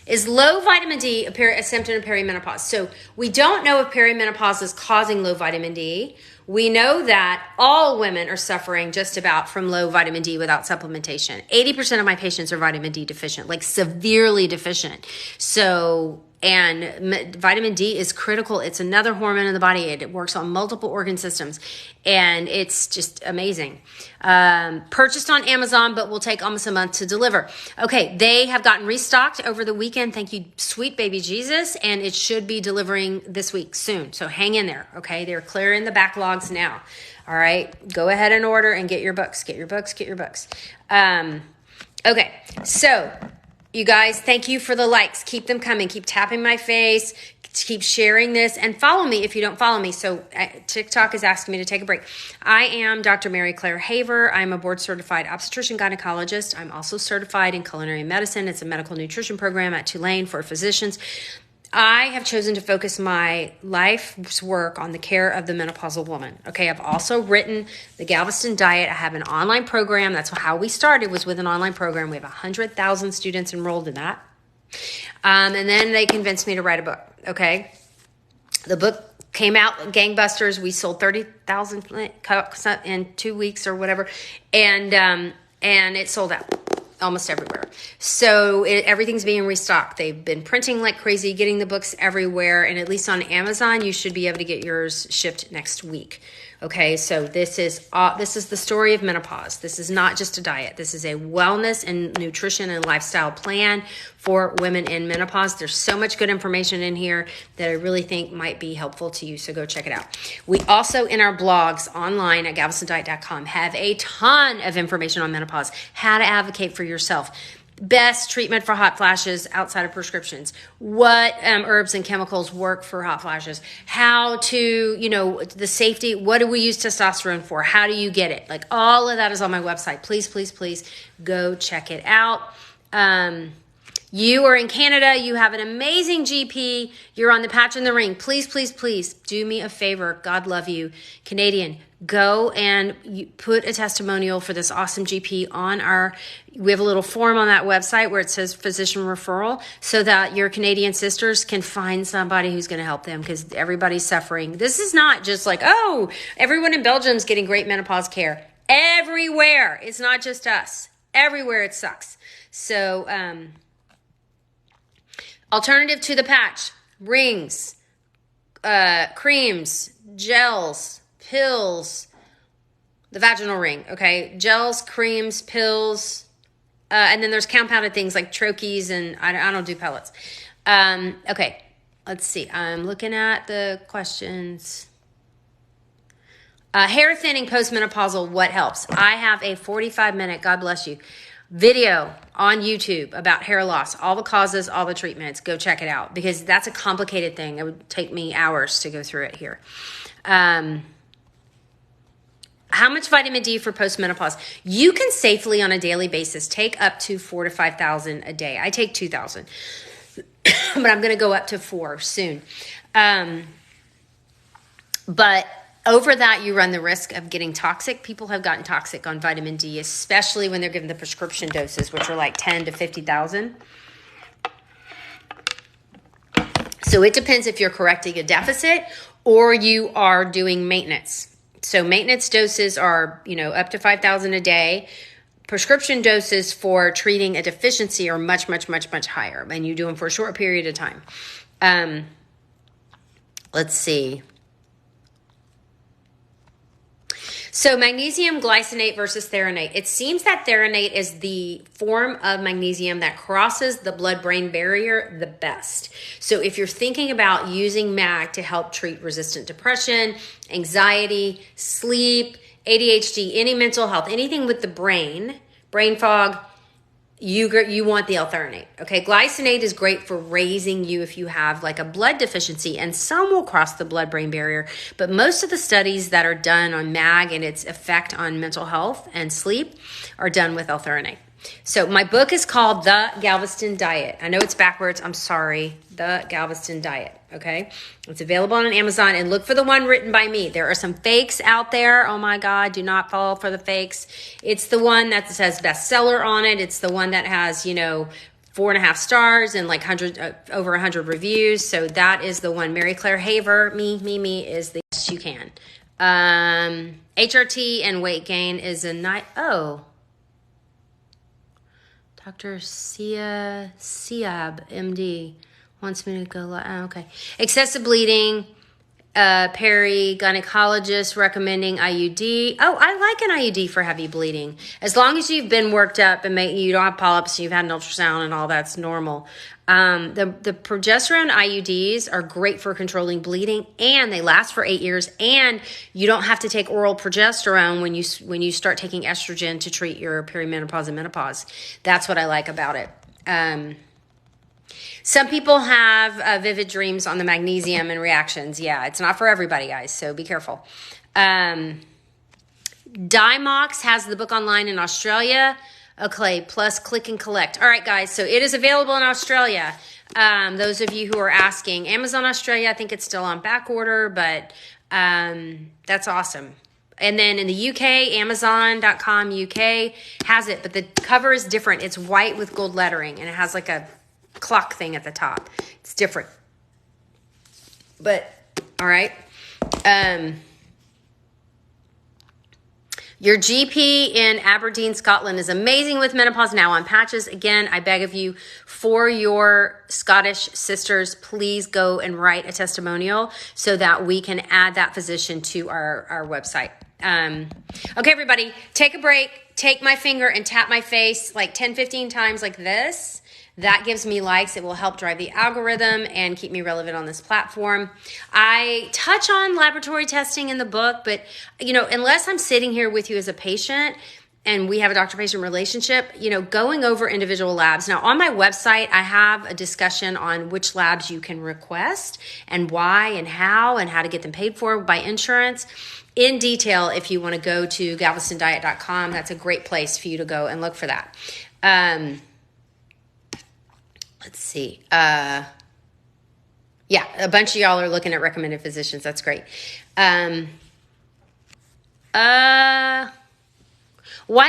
Is low vitamin D a symptom of perimenopause? So we don't know if perimenopause is causing low vitamin D. We know that all women are suffering just about from low vitamin D without supplementation. 80% of my patients are vitamin D deficient, like severely deficient. So, and vitamin D is critical. It's another hormone in the body. It works on multiple organ systems, and it's just amazing. Purchased on Amazon, but will take almost a month to deliver. Okay, they have gotten restocked over the weekend. Thank you, sweet baby Jesus, and it should be delivering this week soon. So hang in there, okay? They're clearing the backlogs now. All right, go ahead and order and get your books. Get your books. Okay, so you guys, thank you for the likes. Keep them coming. Keep tapping my face. Keep sharing this and follow me if you don't follow me. So TikTok is asking me to take a break. I am Dr. Mary Claire Haver. I'm a board certified obstetrician gynecologist. I'm also certified in culinary medicine. It's a medical nutrition program at Tulane for physicians. I have chosen to focus my life's work on the care of the menopausal woman. Okay, I've also written the Galveston Diet. I have an online program. That's how we started, was with an online program. We have 100,000 students enrolled in that. And then they convinced me to write a book. Okay, the book came out gangbusters. We sold 30,000 in 2 weeks or whatever, and it sold out almost everywhere. So everything's being restocked. They've been printing like crazy, getting the books everywhere, and at least on Amazon, you should be able to get yours shipped next week. Okay, so this is the story of menopause. This is not just a diet. This is a wellness and nutrition and lifestyle plan for women in menopause. There's so much good information in here that I really think might be helpful to you, so go check it out. We also, in our blogs online at galvestondiet.com, have a ton of information on menopause, how to advocate for yourself, best treatment for hot flashes outside of prescriptions, what herbs and chemicals work for hot flashes, how to, the safety, what do we use testosterone for, how do you get it? Like all of that is on my website. Please, please, please go check it out. You are in Canada, you have an amazing GP, you're on the Patch in the Ring. Please, please, please do me a favor. God love you. Canadian, go and put a testimonial for this awesome GP on we have a little form on that website where it says physician referral, so that your Canadian sisters can find somebody who's going to help them, because everybody's suffering. This is not just like, oh, everyone in Belgium's getting great menopause care. Everywhere. It's not just us. Everywhere it sucks. So, alternative to the patch, rings, creams, gels, pills, the vaginal ring, okay? Gels, creams, pills, and then there's compounded things like troches, and I don't do pellets. Okay, let's see. I'm looking at the questions. Hair thinning postmenopausal, what helps? I have a 45-minute, God bless you, video on YouTube about hair loss, all the causes, all the treatments. Go check it out, because that's a complicated thing. It would take me hours to go through it here. How much vitamin D for postmenopause? You can safely on a daily basis take up to 4,000 to 5,000 a day. I take 2,000, but I'm going to go up to 4 soon. But over that, you run the risk of getting toxic. People have gotten toxic on vitamin D, especially when they're given the prescription doses, which are like 10 to 50,000. So it depends if you're correcting a deficit or you are doing maintenance. So maintenance doses are, up to 5,000 a day. Prescription doses for treating a deficiency are much, much, much, much higher, and you do them for a short period of time. Let's see. So magnesium glycinate versus threonate. It seems that threonate is the form of magnesium that crosses the blood-brain barrier the best. So if you're thinking about using mag to help treat resistant depression, anxiety, sleep, ADHD, any mental health, anything with the brain fog, you want the L-threonate. Okay, glycinate is great for raising you if you have like a blood deficiency, and some will cross the blood-brain barrier, but most of the studies that are done on MAG and its effect on mental health and sleep are done with L-threonate. So my book is called The Galveston Diet. I know it's backwards. I'm sorry. The Galveston Diet. Okay. It's available on Amazon, and look for the one written by me. There are some fakes out there. Oh my God. Do not fall for the fakes. It's the one that says bestseller on it. It's the one that has, 4.5 stars and like over 100 reviews. So that is the one. Mary Claire Haver, me is the best you can. HRT and weight gain is a night. Oh, Dr. Siab, MD, wants me to go. Okay. Excessive bleeding. Gynecologist recommending IUD. Oh, I like an IUD for heavy bleeding. As long as you've been worked up and you don't have polyps, and you've had an ultrasound and all that's normal. The progesterone IUDs are great for controlling bleeding, and they last for 8 years, and you don't have to take oral progesterone when you start taking estrogen to treat your perimenopause and menopause. That's what I like about it. Some people have vivid dreams on the magnesium and reactions. Yeah, it's not for everybody, guys, so be careful. Dymox has the book online in Australia. Okay, plus click and collect. All right, guys, so it is available in Australia. Those of you who are asking. Amazon Australia, I think it's still on back order, but that's awesome. And then in the UK, Amazon.com UK has it, but the cover is different. It's white with gold lettering, and it has like a clock thing at the top. It's different. But, all right. Your GP in Aberdeen, Scotland is amazing with menopause now on patches. Again, I beg of you, for your Scottish sisters, please go and write a testimonial so that we can add that physician to our website. Okay, everybody, take a break. Take my finger and tap my face like 10, 15 times like this. That gives me likes. It will help drive the algorithm and keep me relevant on this platform. I touch on laboratory testing in the book, but unless I'm sitting here with you as a patient and we have a doctor-patient relationship, going over individual labs. Now, on my website, I have a discussion on which labs you can request and why and how to get them paid for by insurance in detail. If you want to go to galvestondiet.com, that's a great place for you to go and look for that. Let's see. Yeah, a bunch of y'all are looking at recommended physicians. That's great. Why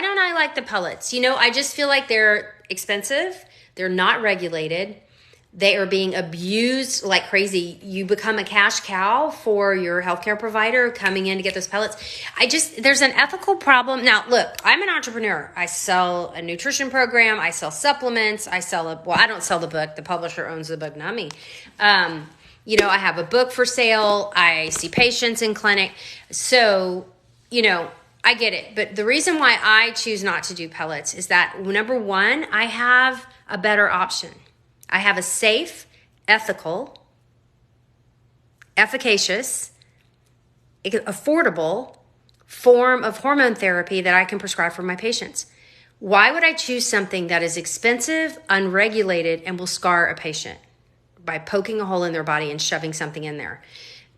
don't I like the pellets? I just feel like they're expensive. They're not regulated. They are being abused like crazy. You become a cash cow for your healthcare provider coming in to get those pellets. There's an ethical problem. Now, look, I'm an entrepreneur. I sell a nutrition program. I sell supplements. I don't sell the book. The publisher owns the book, not me. I have a book for sale. I see patients in clinic. So, I get it. But the reason why I choose not to do pellets is that, number one, I have a better option. I have a safe, ethical, efficacious, affordable form of hormone therapy that I can prescribe for my patients. Why would I choose something that is expensive, unregulated, and will scar a patient by poking a hole in their body and shoving something in there?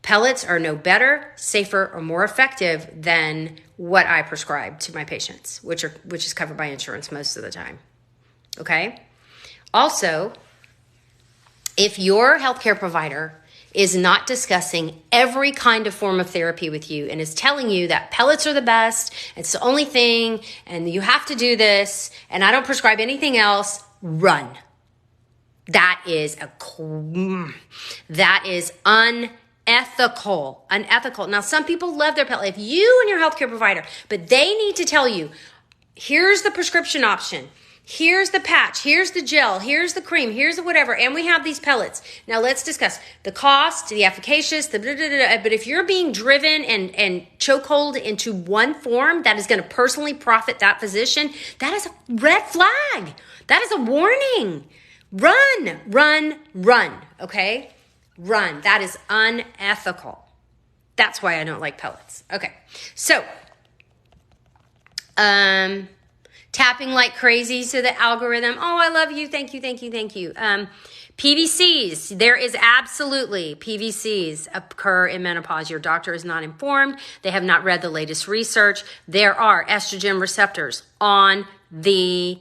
Pellets are no better, safer, or more effective than what I prescribe to my patients, which is covered by insurance most of the time. Okay? Also, if your healthcare provider is not discussing every kind of form of therapy with you and is telling you that pellets are the best, it's the only thing, and you have to do this, and I don't prescribe anything else, run. That is unethical. Now, some people love their pellet. If you and your healthcare provider, but they need to tell you, here's the prescription option. Here's the patch, here's the gel, here's the cream, here's the whatever, and we have these pellets. Now let's discuss the cost, the efficacious, but if you're being driven and chokehold into one form that is going to personally profit that physician, that is a red flag. That is a warning. Run, okay? Run. That is unethical. That's why I don't like pellets. Okay, so, tapping like crazy to the algorithm. Oh, I love you. Thank you. PVCs. There is absolutely PVCs occur in menopause. Your doctor is not informed. They have not read the latest research. There are estrogen receptors on the,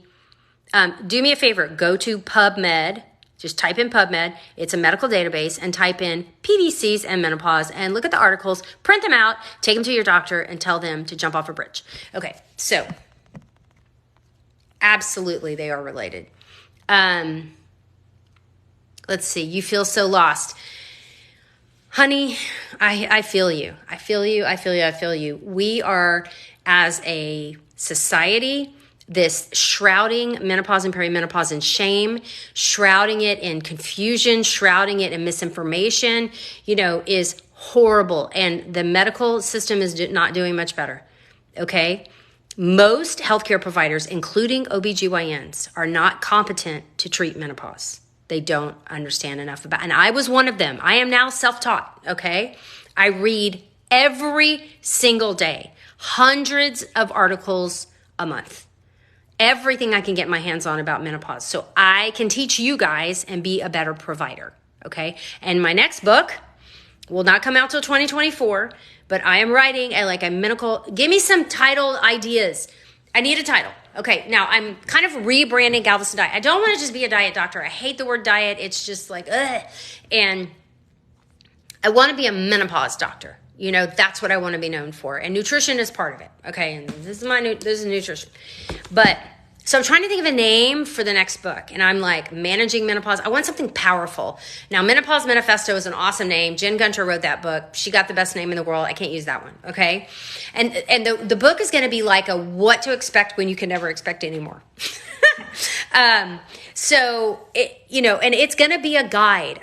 do me a favor, go to PubMed. Just type in PubMed. It's a medical database, and type in PVCs and menopause and look at the articles, print them out, take them to your doctor and tell them to jump off a bridge. Okay, so absolutely, they are related. Let's see. You feel so lost. Honey, I feel you. I feel you. I feel you. I feel you. We are, as a society, this shrouding menopause and perimenopause in shame, shrouding it in confusion, shrouding it in misinformation, is horrible. And the medical system is not doing much better. Okay? Most healthcare providers, including OB-GYNs, are not competent to treat menopause. They don't understand enough about it. And I was one of them. I am now self-taught, okay? I read every single day, hundreds of articles a month. Everything I can get my hands on about menopause. So I can teach you guys and be a better provider, okay? And my next book will not come out till 2024, but I am writing give me some title ideas. I need a title. Okay, now I'm kind of rebranding Galveston Diet. I don't want to just be a diet doctor. I hate the word diet. It's just like, ugh. And I want to be a menopause doctor. That's what I want to be known for. And nutrition is part of it. Okay, and this is nutrition. But so I'm trying to think of a name for the next book. And I'm like, managing menopause. I want something powerful. Now, Menopause Manifesto is an awesome name. Jen Gunter wrote that book. She got the best name in the world. I can't use that one. Okay. And the book is going to be like a what to expect when you can never expect anymore. So and it's going to be a guide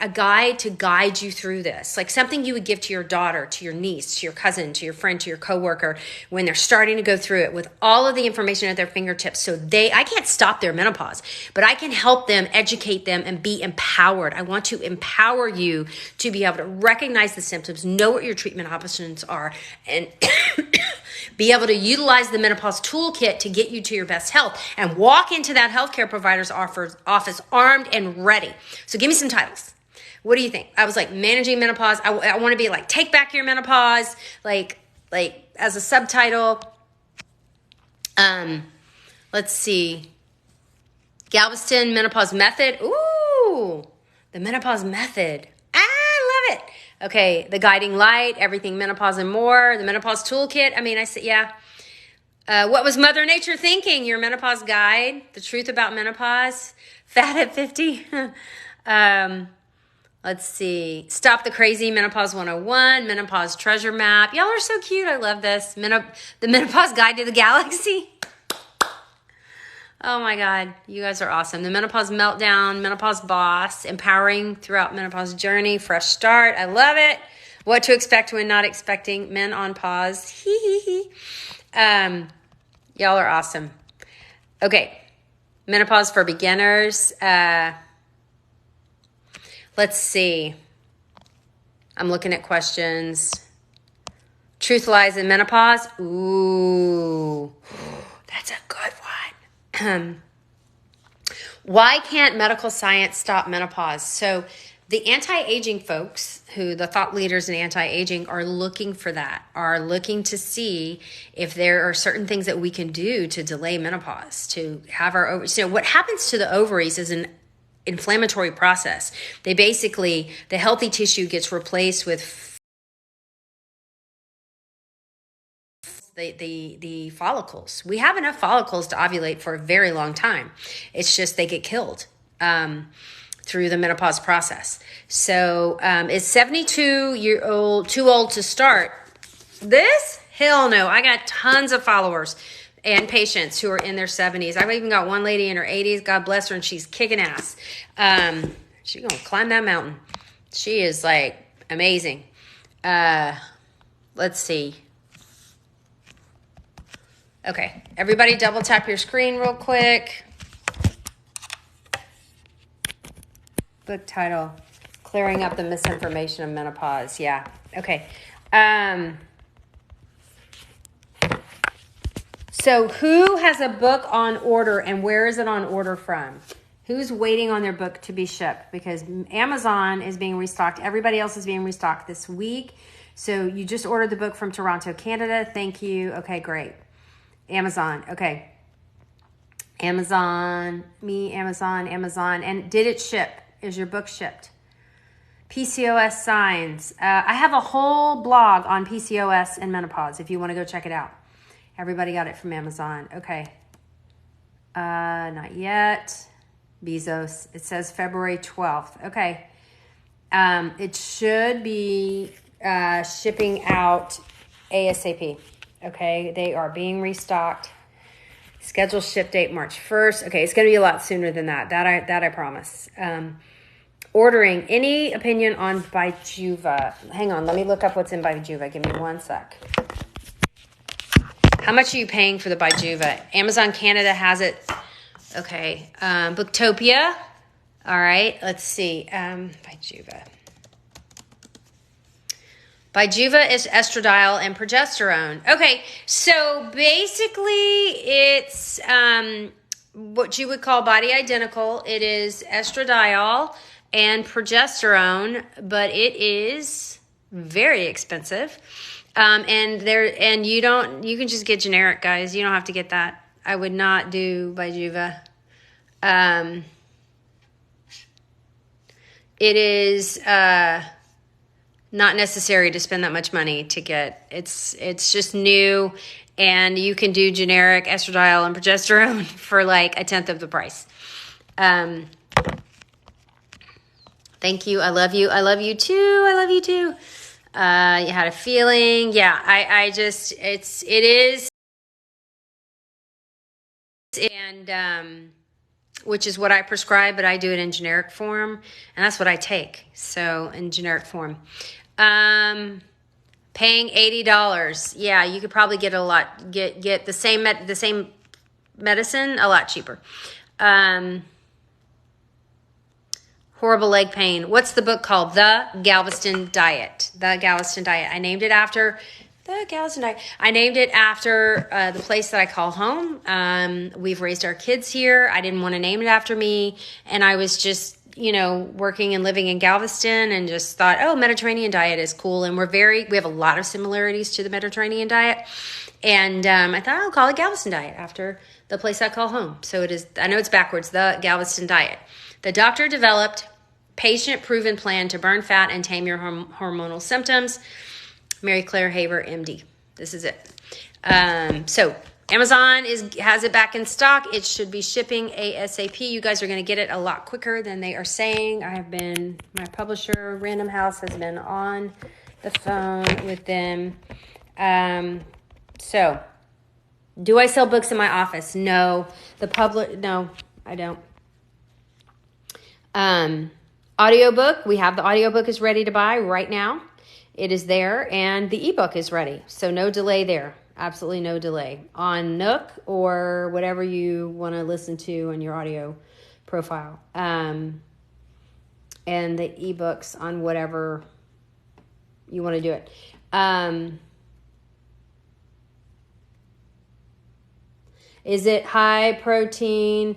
to guide you through this, like something you would give to your daughter, to your niece, to your cousin, to your friend, to your coworker, when they're starting to go through it, with all of the information at their fingertips. So I can't stop their menopause, but I can help them, educate them, and be empowered. I want to empower you to be able to recognize the symptoms, know what your treatment options are, and be able to utilize the menopause toolkit to get you to your best health, and walk into that healthcare provider's office armed and ready. So give me some titles. What do you think? I was like, managing menopause. I want to be like, take back your menopause, like as a subtitle. Let's see. Galveston Menopause Method. Ooh, the menopause method. I love it. Okay, the guiding light, everything menopause and more, the menopause toolkit. I said, yeah. What was Mother Nature thinking? Your menopause guide, the truth about menopause, fat at 50. Let's see. Stop the Crazy, Menopause 101, Menopause Treasure Map. Y'all are so cute. I love this. The Menopause Guide to the Galaxy. Oh my God. You guys are awesome. The Menopause Meltdown, Menopause Boss, Empowering Throughout Menopause Journey, Fresh Start. I love it. What to Expect When Not Expecting, Men on Pause. Hee hee hee. Y'all are awesome. Okay. Menopause for Beginners. Let's see. I'm looking at questions. Truth Lies in Menopause. Ooh, that's a good one. Why can't medical science stop menopause? So the anti-aging folks, the thought leaders in anti-aging, are looking for that, are looking to see if there are certain things that we can do to delay menopause, to have our ovaries. What happens to the ovaries is an inflammatory process. The healthy tissue gets replaced with the follicles. We have enough follicles to ovulate for a very long time. It's just they get killed through the menopause process. So is 72-year-old too old to start this? Hell no. I got tons of followers and patients who are in their 70s. I've even got one lady in her 80s. God bless her, and she's kicking ass. She's going to climb that mountain. She is like amazing. Let's see. Okay, everybody double tap your screen real quick. Book title, Clearing Up the Misinformation of Menopause. Yeah, okay. So who has a book on order, and where is it on order from? Who's waiting on their book to be shipped? Because Amazon is being restocked. Everybody else is being restocked this week. So you just ordered the book from Toronto, Canada. Thank you. Okay, great. Amazon. Okay. Amazon. And did it ship? Is your book shipped? PCOS signs. I have a whole blog on PCOS and menopause if you want to go check it out. Everybody got it from Amazon. Okay. Not yet. Bezos. It says February 12th. Okay. It should be shipping out ASAP. Okay. They are being restocked. Scheduled ship date March 1st. Okay. It's going to be a lot sooner than that. That I promise. Ordering. Any opinion on Bijuva? Hang on. Let me look up what's in Bijuva. Give me one sec. How much are you paying for the Bijuva? Amazon Canada has it. Okay. Booktopia. All right. Let's see. Bijuva. Bijuva is estradiol and progesterone. Okay. So basically it's what you would call body identical. It is estradiol and progesterone, but it is very expensive. And you can just get generic, guys. You don't have to get that. I would not do Bijuva. It is not necessary to spend that much money to get. It's just new, and you can do generic estradiol and progesterone for like 1/10 of the price. Thank you. I love you. I love you too. I love you too. You had a feeling. Yeah, it is. And, which is what I prescribe, but I do it in generic form, and that's what I take. So in generic form, paying $80. Yeah, you could probably get get the same medicine a lot cheaper. Horrible leg pain. What's the book called? The Galveston Diet. The Galveston Diet. I named it after the Galveston Diet. I named it after the place that I call home. We've raised our kids here. I didn't want to name it after me. And I was just, working and living in Galveston and just thought, oh, Mediterranean diet is cool. And we have a lot of similarities to the Mediterranean diet. And I thought I'll call it Galveston Diet after the place I call home. So it is, I know it's backwards, the Galveston Diet. The doctor developed patient-proven plan to burn fat and tame your hormonal symptoms. Mary Claire Haber, MD. This is it. So Amazon has it back in stock. It should be shipping ASAP. You guys are going to get it a lot quicker than they are saying. My publisher, Random House, has been on the phone with them. So, do I sell books in my office? No. No, I don't. Audiobook, we have the audiobook is ready to buy right now. It is there, and the ebook is ready. So no delay there. Absolutely no delay. On Nook or whatever you want to listen to on your audio profile. And the ebooks on whatever you want to do it. Is it high protein,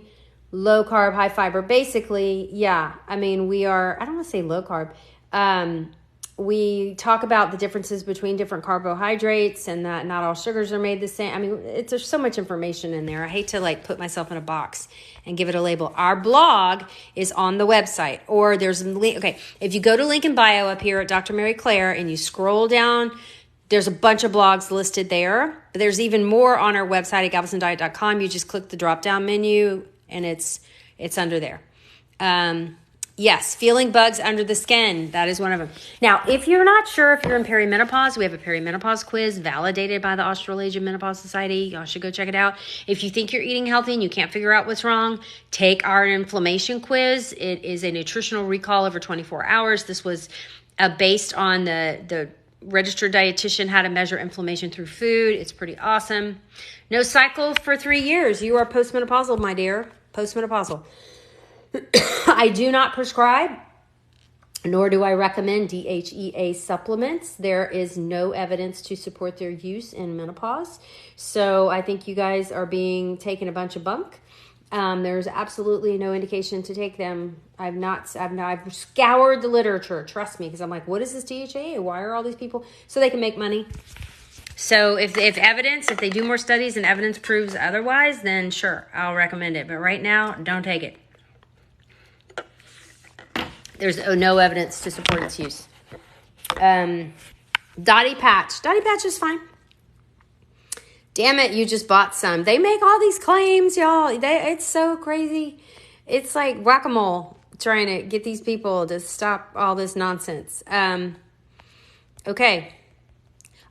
low carb, high fiber? Basically, yeah. I mean, I don't want to say low carb. We talk about the differences between different carbohydrates and that not all sugars are made the same. I mean, there's so much information in there. I hate to put myself in a box and give it a label. Our blog is on the website, or there's a link. Okay, if you go to link in bio up here at Dr. Mary Claire and you scroll down, there's a bunch of blogs listed there. But there's even more on our website at galvestondiet.com. You just click the drop-down menu and it's under there. Yes, feeling bugs under the skin. That is one of them. Now, if you're not sure if you're in perimenopause, we have a perimenopause quiz validated by the Australasian Menopause Society. Y'all should go check it out. If you think you're eating healthy and you can't figure out what's wrong, take our inflammation quiz. It is a nutritional recall over 24 hours. This was based on the registered dietitian how to measure inflammation through food. It's pretty awesome. No cycle for 3 years. You are postmenopausal, my dear. Postmenopausal. I do not prescribe, nor do I recommend DHEA supplements. There is no evidence to support their use in menopause. So I think you guys are being taken a bunch of bunk. There's absolutely no indication to take them. I've scoured the literature, trust me, because I'm like, what is this DHEA? Why are all these people? So they can make money. So if they do more studies and evidence proves otherwise, then sure, I'll recommend it. But right now, don't take it. There's no evidence to support its use. Dotty Patch. Dotty Patch is fine. Damn it, you just bought some. They make all these claims, y'all. It's so crazy. It's like whack-a-mole trying to get these people to stop all this nonsense. Okay.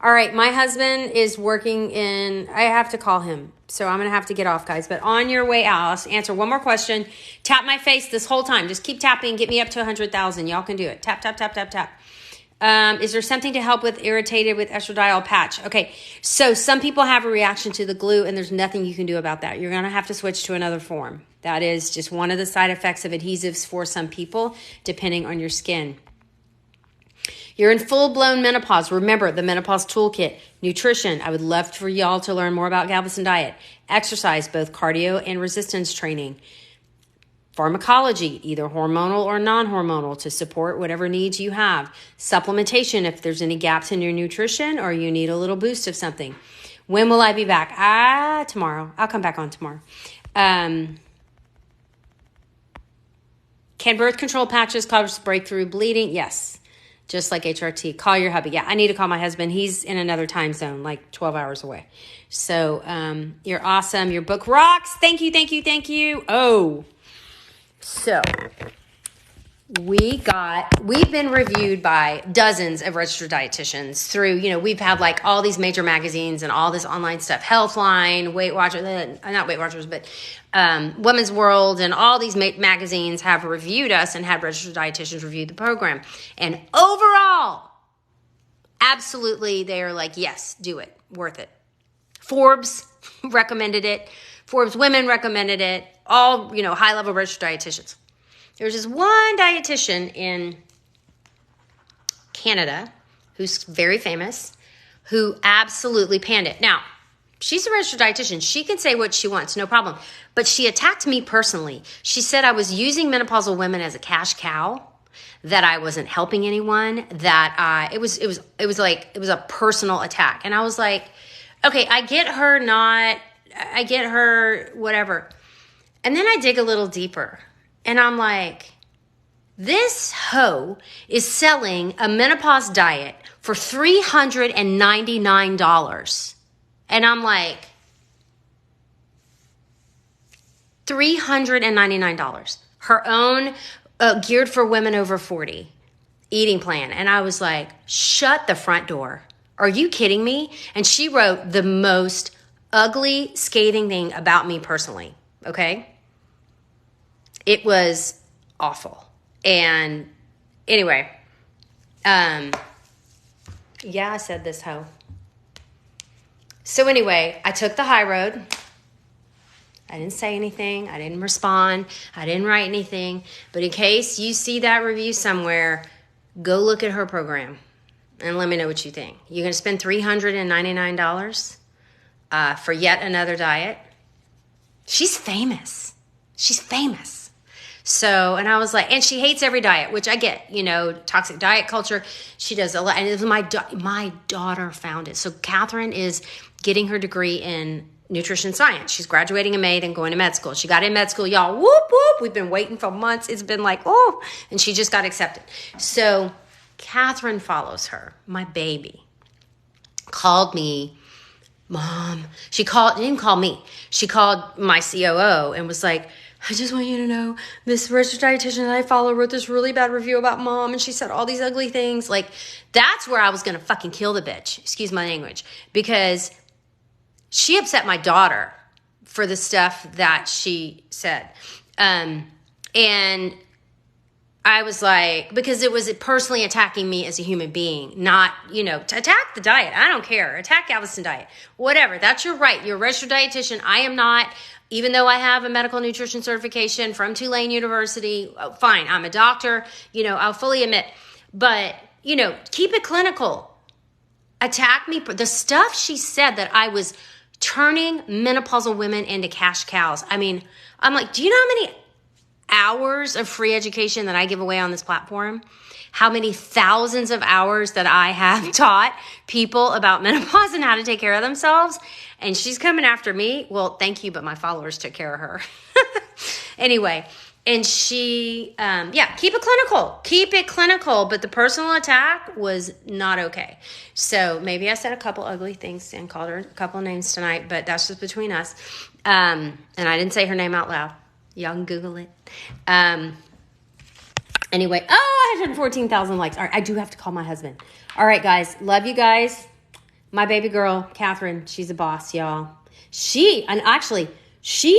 All right. My husband is working I have to call him. So I'm going to have to get off, guys. But on your way out, I'll answer one more question. Tap my face this whole time. Just keep tapping. Get me up to 100,000. Y'all can do it. Tap, tap, tap, tap, tap. Is there something to help with irritated with estradiol patch? Okay, so some people have a reaction to the glue, and there's nothing you can do about that. You're going to have to switch to another form. That is just one of the side effects of adhesives for some people, depending on your skin. You're in full-blown menopause. Remember, the Menopause Toolkit. Nutrition. I would love for y'all to learn more about Galveston diet. Exercise, both cardio and resistance training. Pharmacology, either hormonal or non-hormonal, to support whatever needs you have. Supplementation, if there's any gaps in your nutrition or you need a little boost of something. When will I be back? Tomorrow. I'll come back on tomorrow. Can birth control patches cause breakthrough bleeding? Yes. Just like HRT. Call your hubby. Yeah, I need to call my husband. He's in another time zone, like 12 hours away. So you're awesome. Your book rocks. Thank you, thank you, thank you. Oh, so we've been reviewed by dozens of registered dietitians through, we've had like all these major magazines and all this online stuff, Healthline, Weight Watchers, not Weight Watchers, but Women's World, and all these magazines have reviewed us and had registered dietitians review the program. And overall, absolutely, they are like, yes, do it, worth it. Forbes recommended it. Forbes Women recommended it. All, high-level registered dietitians. There's this one dietitian in Canada who's very famous, who absolutely panned it. Now, she's a registered dietitian. She can say what she wants, no problem. But she attacked me personally. She said I was using menopausal women as a cash cow, that I wasn't helping anyone, that it was a personal attack. And I was like, okay, I get her whatever. And then I dig a little deeper, and I'm like, this hoe is selling a menopause diet for $399. And I'm like, $399. Her own geared for women over 40 eating plan. And I was like, shut the front door. Are you kidding me? And she wrote the most ugly, scathing thing about me personally. Okay? It was awful. And anyway, I said this hoe. So anyway, I took the high road. I didn't say anything. I didn't respond. I didn't write anything. But in case you see that review somewhere, go look at her program and let me know what you think. You're going to spend $399 for yet another diet. She's famous. She's famous. So, and I was like, and she hates every diet, which I get, toxic diet culture. She does a lot. And it was my daughter found it. So Catherine is getting her degree in nutrition science. She's graduating in May, then going to med school. She got in med school, y'all. Whoop, whoop. We've been waiting for months. It's been like, oh, and she just got accepted. So Catherine follows her, my baby, called me, Mom. Didn't call me. She called my COO and was like, I just want you to know this registered dietitian that I follow wrote this really bad review about Mom, and she said all these ugly things. Like, that's where I was going to fucking kill the bitch. Excuse my language. Because she upset my daughter for the stuff that she said. And I was like, because it was personally attacking me as a human being, not, to attack the diet. I don't care. Attack Galveston diet. Whatever. That's your right. You're a registered dietitian. I am not. Even though I have a medical nutrition certification from Tulane University, fine, I'm a doctor, I'll fully admit. But, keep it clinical. Attack me. The stuff she said that I was turning menopausal women into cash cows. I mean, I'm like, do you know how many hours of free education that I give away on this platform? How many thousands of hours that I have taught people about menopause and how to take care of themselves? And she's coming after me. Well, thank you, but my followers took care of her. Anyway, and she, keep it clinical. Keep it clinical. But the personal attack was not okay. So maybe I said a couple ugly things and called her a couple names tonight, but that's just between us. And I didn't say her name out loud. Y'all can Google it. Anyway, 114,000 likes. All right, I do have to call my husband. All right, guys. Love you guys. My baby girl, Catherine, she's a boss, y'all. She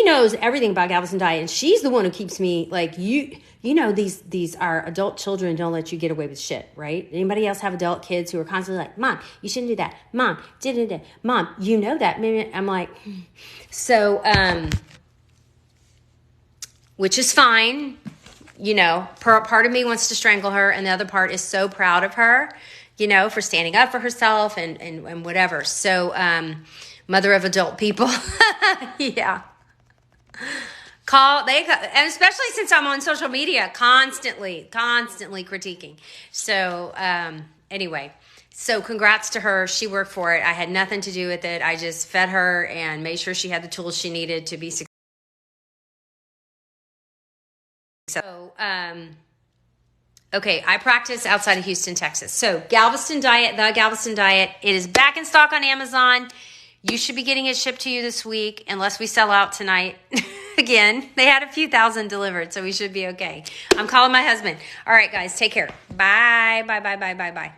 knows everything about Galveston diet, and she's the one who keeps me like, you know, these our adult children don't let you get away with shit, right? Anybody else have adult kids who are constantly like, Mom, you shouldn't do that. Mom, Mom, you know that. I'm like, so, which is fine. You know, part of me wants to strangle her, and the other part is so proud of her, you know, for standing up for herself and whatever. So, mother of adult people. Yeah. And especially since I'm on social media, constantly critiquing. So, anyway, so congrats to her. She worked for it. I had nothing to do with it. I just fed her and made sure she had the tools she needed to be successful. So, okay, I practice outside of Houston, Texas. So the Galveston Diet, it is back in stock on Amazon. You should be getting it shipped to you this week, unless we sell out tonight. Again, they had a few thousand delivered, so we should be okay. I'm calling my husband. All right, guys, take care. Bye.